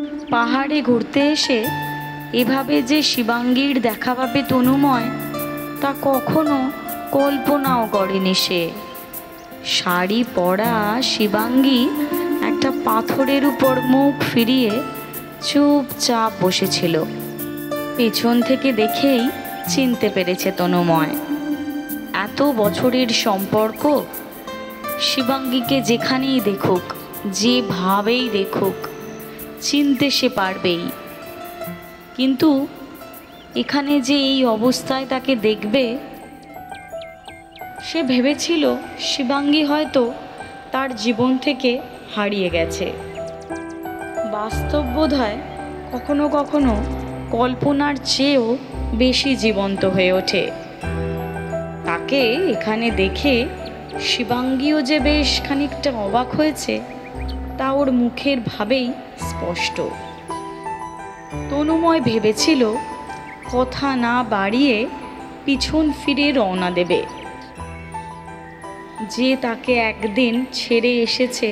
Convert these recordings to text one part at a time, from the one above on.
পাহাড়ে ঘুরতে এসে এভাবে যে শিবাঙ্গীর দেখা পাবে তনুময়, তা কখনো কল্পনাও করেনি সে। শাড়ি পরা শিবাঙ্গী একটা পাথরের উপর মুখ ফিরিয়ে চুপচাপ বসেছিল। পেছন থেকে দেখেই চিনতে পেরেছে তনুময়। এত বছরের সম্পর্ক, শিবাঙ্গীকে যেখানেই দেখুক, যেভাবেই দেখুক, চিনতে সে পারবেই। কিন্তু এখানে যে এই অবস্থায় তাকে দেখবে, সে ভেবেছিল শিবাঙ্গী হয়তো তার জীবন থেকে হারিয়ে গেছে। বাস্তব বোধহয় কখনো কখনো কল্পনার চেয়েও বেশি জীবন্ত হয়ে ওঠে। তাকে এখানে দেখে শিবাঙ্গীও যে বেশ খানিকটা অবাক হয়েছে, তা ওর মুখের ভাবেই স্পষ্ট। তনুময় ভেবেছিল কথা না বাড়িয়ে পিছন ফিরে রওনা দেবে। যে তাকে একদিন ছেড়ে এসেছে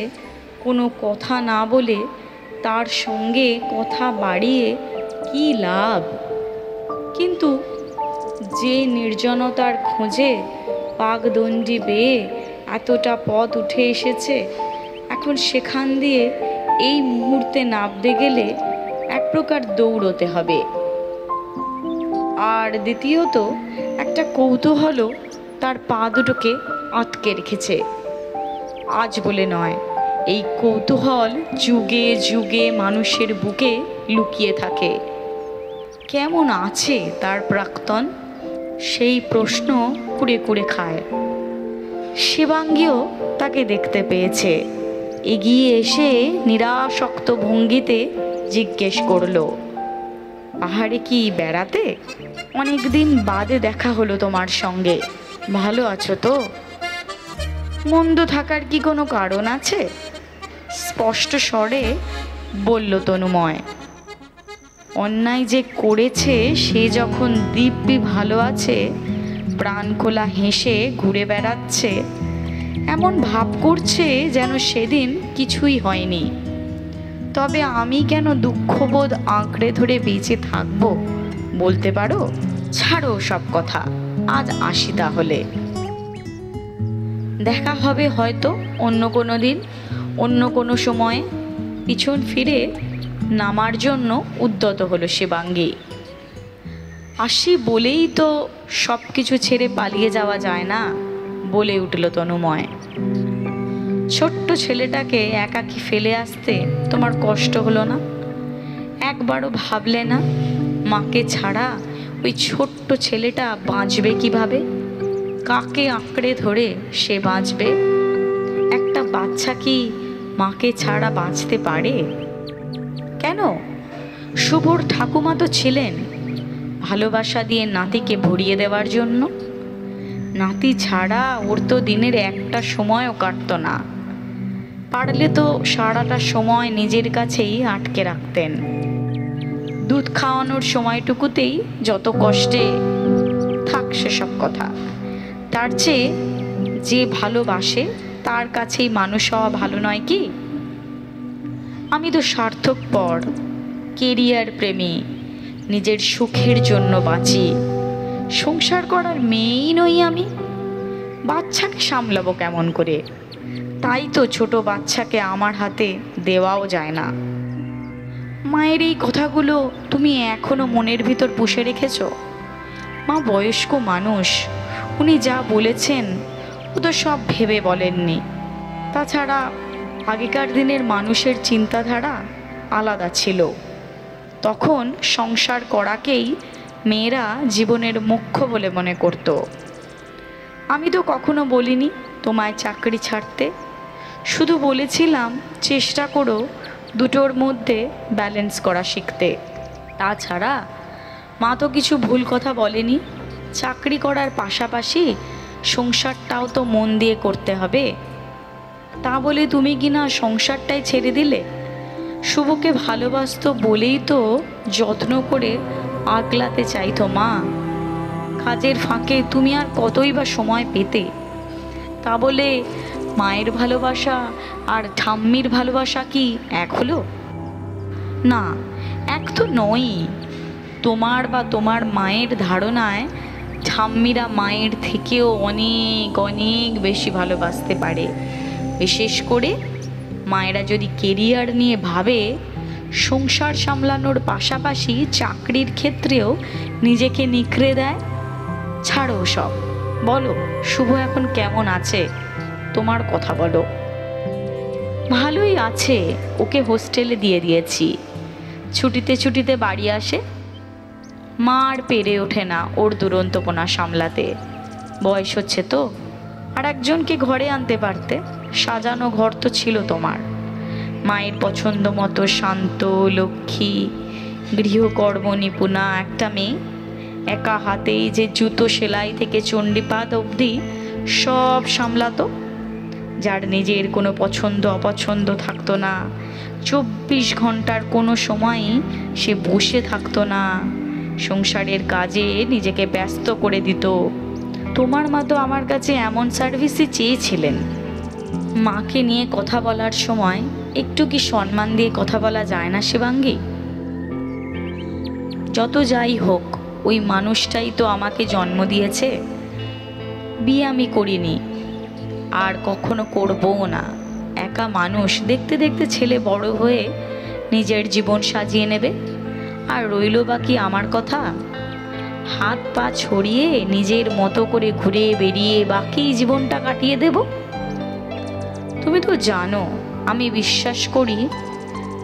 কোনো কথা না বলে, তার সঙ্গে কথা বাড়িয়ে কী লাভ? কিন্তু যে নির্জনতার খোঁজে পাকদণ্ডী বেয়ে এতটা পথ উঠে এসেছে, এখন সেখান দিয়ে এই মুহূর্তে নামতে গেলে এক প্রকার দৌড়তে হবে। আর দ্বিতীয়ত একটা কৌতূহলও তার পা দুটোকে আটকে রেখেছে। আজ বলে নয়, এই কৌতূহল যুগে যুগে মানুষের বুকে লুকিয়ে থাকে। কেমন আছে তার প্রাক্তন, সেই প্রশ্ন কুড়ে কুড়ে খায়। শিবাঙ্গীও তাকে দেখতে পেয়েছে। এগিয়ে এসে নিরাসক্ত ভঙ্গিতে জিজ্ঞেস করলো, পাহাড়ে কি বেড়াতে? অনেকদিন বাদে দেখা হলো তোমার সঙ্গে, ভালো আছো তো? মন্দ থাকার কি কোনো কারণ আছে? স্পষ্ট স্বরে বলল তনুময়। অন্যায় যে করেছে সে যখন দিব্যি ভালো আছে, প্রাণ খোলা হেসে ঘুরে বেড়াচ্ছে, এমন ভাব করছে যেন সেদিন কিছুই হয়নি। তবে আমি কেন দুঃখবোধ আঁকড়ে ধরে বেঁচে থাকবো, বলতে পারো? ছাড়ো সব কথা, আজ আসি তাহলে। দেখা হবে হয়তো অন্য কোনো দিন, অন্য কোনো সময়ে। পিছন ফিরে নামার জন্য উদ্যত হলো শিবাঙ্গী। আসি বলেই তো সব কিছু ছেড়ে পালিয়ে যাওয়া যায় না, বলে উঠল তনুময়। ছোট্ট ছেলেটাকে একাকী ফেলে আসতে তোমার কষ্ট হলো না? একবারও ভাবলে না মাকে ছাড়া ওই ছোট্ট ছেলেটা বাঁচবে কিভাবে? কাকে আঁকড়ে ধরে সে বাঁচবে? একটা বাচ্চা কি মাকে ছাড়া বাঁচতে পারে? কেন? শুভর ঠাকুমা তো ছিলেন ভালোবাসা দিয়ে নাতিকে ভরিয়ে দেওয়ার জন্য। নাতি ছাড়া ওর তো দিনের একটা সময়ও কাটত না। পারলে তো সারাটা সময় নিজের কাছেই আটকে রাখতেন। দুধ খাওয়ানোর সময়টুকুতেই যত কষ্টে থাক সেসব কথা, তার চেয়ে যে ভালোবাসে তার কাছেই মানুষ হওয়া ভালো নয় কি? আমি তো স্বার্থপর, কেরিয়ার প্রেমী, নিজের সুখের জন্য বাঁচি। সংসার করার মেয়েই নই আমি। বাচ্চাকে সামলাবো কেমন করে? তাই তো ছোট বাচ্চাকে আমার হাতে দেওয়াও যায় না। মায়ের এই কথাগুলো তুমি এখনো মনের ভিতর পুষে রেখেছ? মা বয়স্ক মানুষ, উনি যা বলেছেন ও তো সব ভেবে বলেননি। তাছাড়া আগেকার দিনের মানুষের চিন্তাধারা আলাদা ছিল। তখন সংসার করাকেই মেয়েরা জীবনের মুখ্য বলে মনে করত। আমি তো কখনো বলিনি তোমায় চাকরি ছাড়তে, শুধু বলেছিলাম চেষ্টা করো দুটোর মধ্যে ব্যালেন্স করা শিখতে। তাছাড়া মা তো কিছু ভুল কথা বলেনি। চাকরি করার পাশাপাশি সংসারটাও তো মন দিয়ে করতে হবে। তা বলে তুমি কি না সংসারটাই ছেড়ে দিলে? শুভকে ভালোবাসতো বলেই তো যত্ন করে আগলাতে চাইতো মা। কাজের ফাঁকে তুমি আর কতই বা সময় পেতে? তা বলে মায়ের ভালোবাসা আর ঠাম্মির ভালোবাসা কি এক হলো? না, এক তো নয়ই। তোমার বা তোমার মায়ের ধারণায় ঠাম্মিরা মায়ের থেকেও অনেক অনেক বেশি ভালোবাসতে পারে। বিশেষ করে মায়েরা যদি কেরিয়ার নিয়ে ভাবে, সংসার সামলানোর পাশাপাশি চাকরির ক্ষেত্রেও নিজেকে নিখড়ে দেয়। ছাড়ো সব, বলো শুভ এখন কেমন আছে? তোমার কথা বলো। ভালোই আছে, ওকে হোস্টেলে দিয়ে দিয়েছি। ছুটিতে ছুটিতে বাড়ি আসে। মা আর পেরে ওঠে না ওর দুরন্তপনা সামলাতে। বয়স হচ্ছে তো, আর একজনকে ঘরে আনতে পারতে। সাজানো ঘর তো ছিল তোমার। মায়ের পছন্দ মতো শান্ত, লক্ষ্মী, গৃহকর্ম নিপুণা একটা মেয়ে। একা হাতেই যে জুতো সেলাই থেকে চণ্ডীপাত অবধি সব সামলাতো। যার নিজের কোনো পছন্দ অপছন্দ থাকতো না। 24 ঘন্টার কোনো সময়ই সে বসে থাকতো না। সংসারের কাজে নিজেকে ব্যস্ত করে দিত। তোমার মা তো আমার কাছে এমন সার্ভিসই চেয়েছিলেন। মাকে নিয়ে কথা বলার সময় একটু কি সম্মান দিয়ে কথা বলা যায় না শিবাঙ্গী? যত যাই হোক, ওই মানুষটাই তো আমাকে জন্ম দিয়েছে। বিয়ে আমি করিনি, আর কখনো করবও না। একা মানুষ, দেখতে দেখতে ছেলে বড় হয়ে নিজের জীবন সাজিয়ে নেবে। আর রইল বাকি আমার কথা। হাত পা ছড়িয়ে নিজের মতো করে ঘুরে বেরিয়ে বাকি জীবনটা কাটিয়ে দেব। তুমি তো জানো আমি বিশ্বাস করি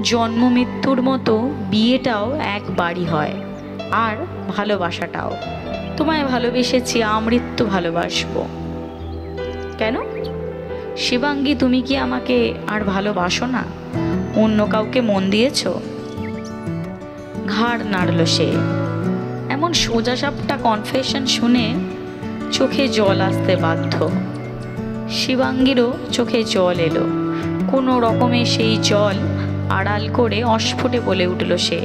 জন্ম মৃত্যুর মতো বিয়েটাও একবারই হয়, আর ভালোবাসাটাও। তোমায় ভালোবেসেছি, আমৃত্যু ভালোবাসবো। কেন শিবাঙ্গী, তুমি কি আমাকে আর ভালোবাসো না? অন্য কাউকে মন দিয়েছ? ঘাড় নাড়ল সে। এমন সোজাসাপটা কনফেশন শুনে চোখে জল আসতে বাধ্য। শিবাঙ্গীরও চোখে জল এলো। কোনো রকমে সেই জল আড়াল করে অস্ফুটে বলে উঠল সে,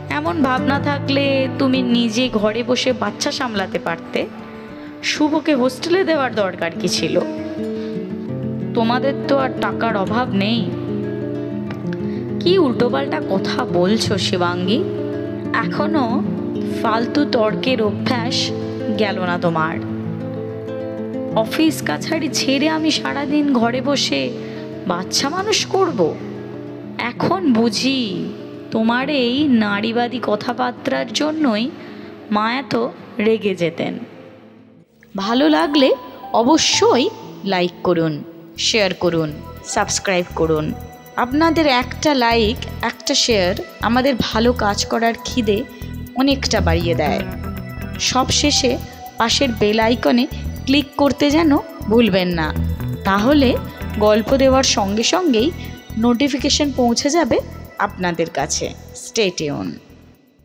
এমন ভাবনা থাকলে তুমি নিজে ঘরে বসে বাচ্চা সামলাতে পারতে। শুভকে হোস্টেলে দেওয়ার দরকার কি ছিল? তোমাদের তো আর টাকার অভাব নেই। কি উল্টোপাল্টা কথা বলছো শিবাঙ্গী? এখনো ফালতু তর্কের অভ্যাস গেল না তোমার? অফিস কাছারি ছেড়ে আমি সারাদিন ঘরে বসে বাচ্চা মানুষ করব? এখন বুঝি তোমার এই নারীবাদী কথাবার্তার জন্যই মা এত রেগে যেতেন। ভালো লাগলে অবশ্যই লাইক করুন, শেয়ার করুন, সাবস্ক্রাইব করুন। আপনাদের একটা লাইক, একটা শেয়ার আমাদের ভালো কাজ করার খিদে অনেকটা বাড়িয়ে দেয়। সব শেষে পাশের বেল আইকনে ক্লিক করতে যেন ভুলবেন না, তাহলে গল্প দেওয়ার সঙ্গে সঙ্গেই নোটিফিকেশন পৌঁছে যাবে আপনাদের কাছে। Stay tune.